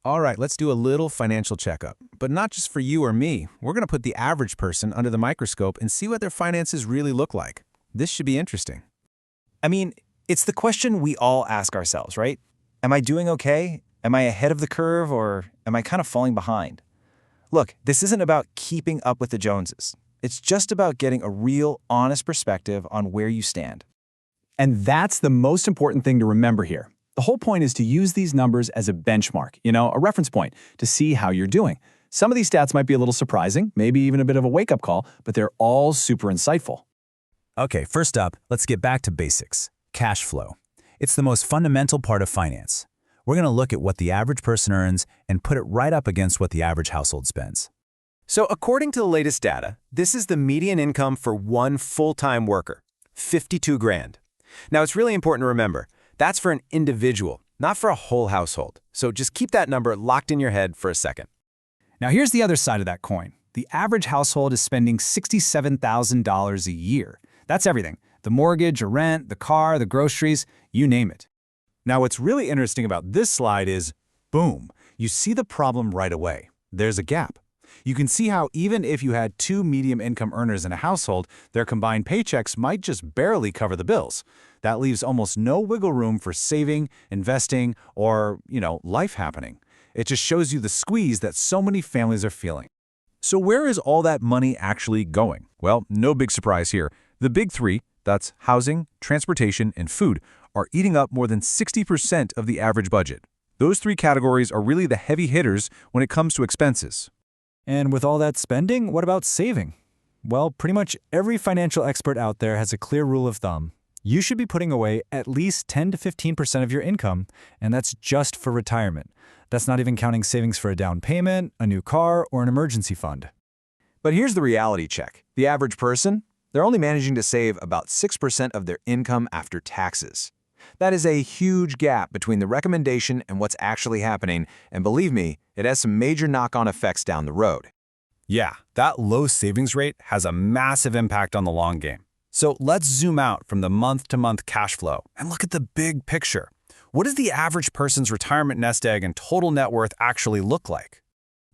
All right, let's do a little financial checkup. But not just for you or me. We're going to put the average person under the microscope and see what their finances really look like. This should be interesting. I mean, it's the question we all ask ourselves, right? Am I doing okay? Am I ahead of the curve, or am I kind of falling behind? Look, this isn't about keeping up with the Joneses. It's just about getting a real, honest perspective on where you stand. And that's the most important thing to remember here. The whole point is to use these numbers as a benchmark, a reference point, to see how you're doing. Some of these stats might be a little surprising, maybe even a bit of a wake-up call, but they're all super insightful. Okay, first up, let's get back to basics. Cash flow. It's the most fundamental part of finance. We're going to look at what the average person earns and put it right up against what the average household spends. So according to the latest data, this is the median income for one full-time worker, 52 grand. Now, it's really important to remember, that's for an individual, not for a whole household. So just keep that number locked in your head for a second. Now here's the other side of that coin. The average household is spending $67,000 a year. That's everything. The mortgage, or rent, the car, the groceries, you name it. Now, what's really interesting about this slide is, boom, you see the problem right away. There's a gap. You can see how even if you had two medium-income earners in a household, their combined paychecks might just barely cover the bills. That leaves almost no wiggle room for saving, investing, or, life happening. It just shows you the squeeze that so many families are feeling. So where is all that money actually going? Well, no big surprise here. The big three, that's housing, transportation, and food, are eating up more than 60% of the average budget. Those three categories are really the heavy hitters when it comes to expenses. And with all that spending, what about saving? Well, pretty much every financial expert out there has a clear rule of thumb. You should be putting away at least 10 to 15% of your income, and that's just for retirement. That's not even counting savings for a down payment, a new car, or an emergency fund. But here's the reality check. The average person, they're only managing to save about 6% of their income after taxes. That is a huge gap between the recommendation and what's actually happening, and believe me, it has some major knock-on effects down the road. Yeah, that low savings rate has a massive impact on the long game. So let's zoom out from the month-to-month cash flow and look at the big picture. What does the average person's retirement nest egg and total net worth actually look like?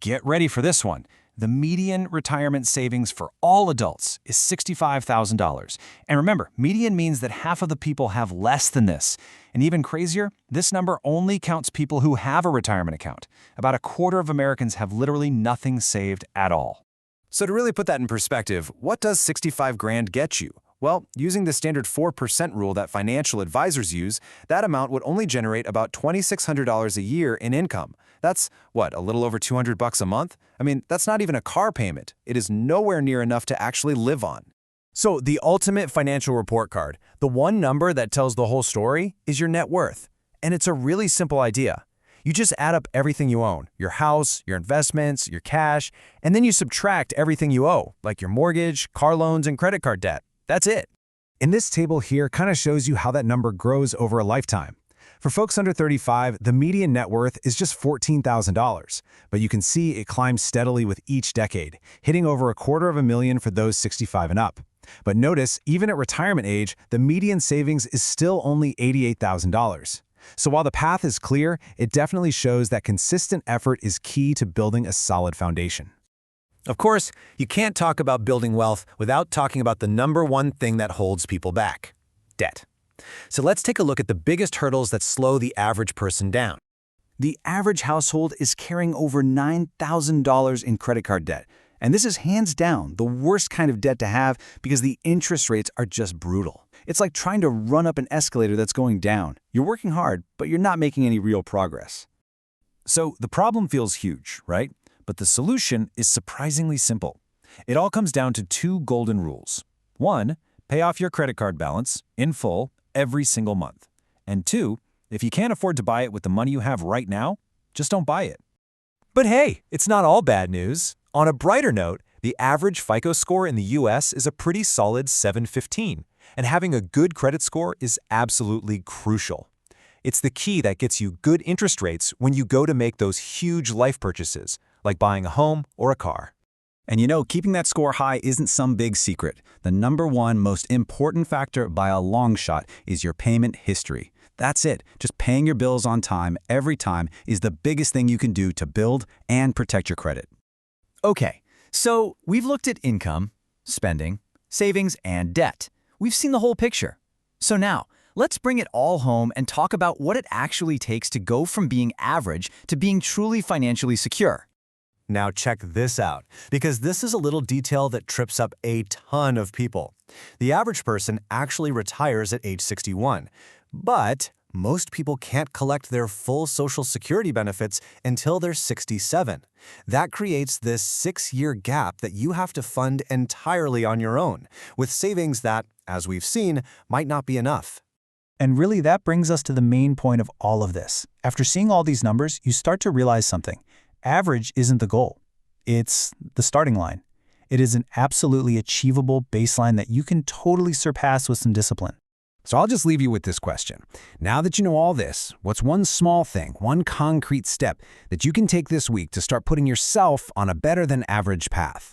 Get ready for this one. The median retirement savings for all adults is $65,000. And remember, median means that half of the people have less than this. And even crazier, this number only counts people who have a retirement account. About a quarter of Americans have literally nothing saved at all. So to really put that in perspective, what does 65 grand get you? Well, using the standard 4% rule that financial advisors use, that amount would only generate about $2,600 a year in income. That's, a little over $200 a month? I mean, that's not even a car payment. It is nowhere near enough to actually live on. So the ultimate financial report card, the one number that tells the whole story, is your net worth. And it's a really simple idea. You just add up everything you own, your house, your investments, your cash, and then you subtract everything you owe, like your mortgage, car loans, and credit card debt. That's it. And this table here kind of shows you how that number grows over a lifetime. For folks under 35, the median net worth is just $14,000, but you can see it climbs steadily with each decade, hitting over $250,000 for those 65 and up. But notice, even at retirement age, the median savings is still only $88,000. So while the path is clear, it definitely shows that consistent effort is key to building a solid foundation. Of course, you can't talk about building wealth without talking about the number one thing that holds people back: debt. So let's take a look at the biggest hurdles that slow the average person down. The average household is carrying over $9,000 in credit card debt. And this is hands down the worst kind of debt to have because the interest rates are just brutal. It's like trying to run up an escalator that's going down. You're working hard, but you're not making any real progress. So the problem feels huge, right? But the solution is surprisingly simple. It all comes down to two golden rules. 1, pay off your credit card balance in full every single month. And 2, if you can't afford to buy it with the money you have right now, just don't buy it. But hey, it's not all bad news. On a brighter note, the average FICO score in the US is a pretty solid 715, and having a good credit score is absolutely crucial. It's the key that gets you good interest rates when you go to make those huge life purchases, like buying a home or a car. And keeping that score high isn't some big secret. The number one most important factor by a long shot is your payment history. That's it. Just paying your bills on time every time is the biggest thing you can do to build and protect your credit. Okay, so we've looked at income, spending, savings, and debt. We've seen the whole picture. So now, let's bring it all home and talk about what it actually takes to go from being average to being truly financially secure. Now check this out, because this is a little detail that trips up a ton of people. The average person actually retires at age 61, but most people can't collect their full Social Security benefits until they're 67. That creates this 6-year gap that you have to fund entirely on your own, with savings that, as we've seen, might not be enough. And really, that brings us to the main point of all of this. After seeing all these numbers, you start to realize something. Average isn't the goal. It's the starting line. It is an absolutely achievable baseline that you can totally surpass with some discipline. So I'll just leave you with this question. Now that you know all this, what's one small thing, one concrete step that you can take this week to start putting yourself on a better than average path?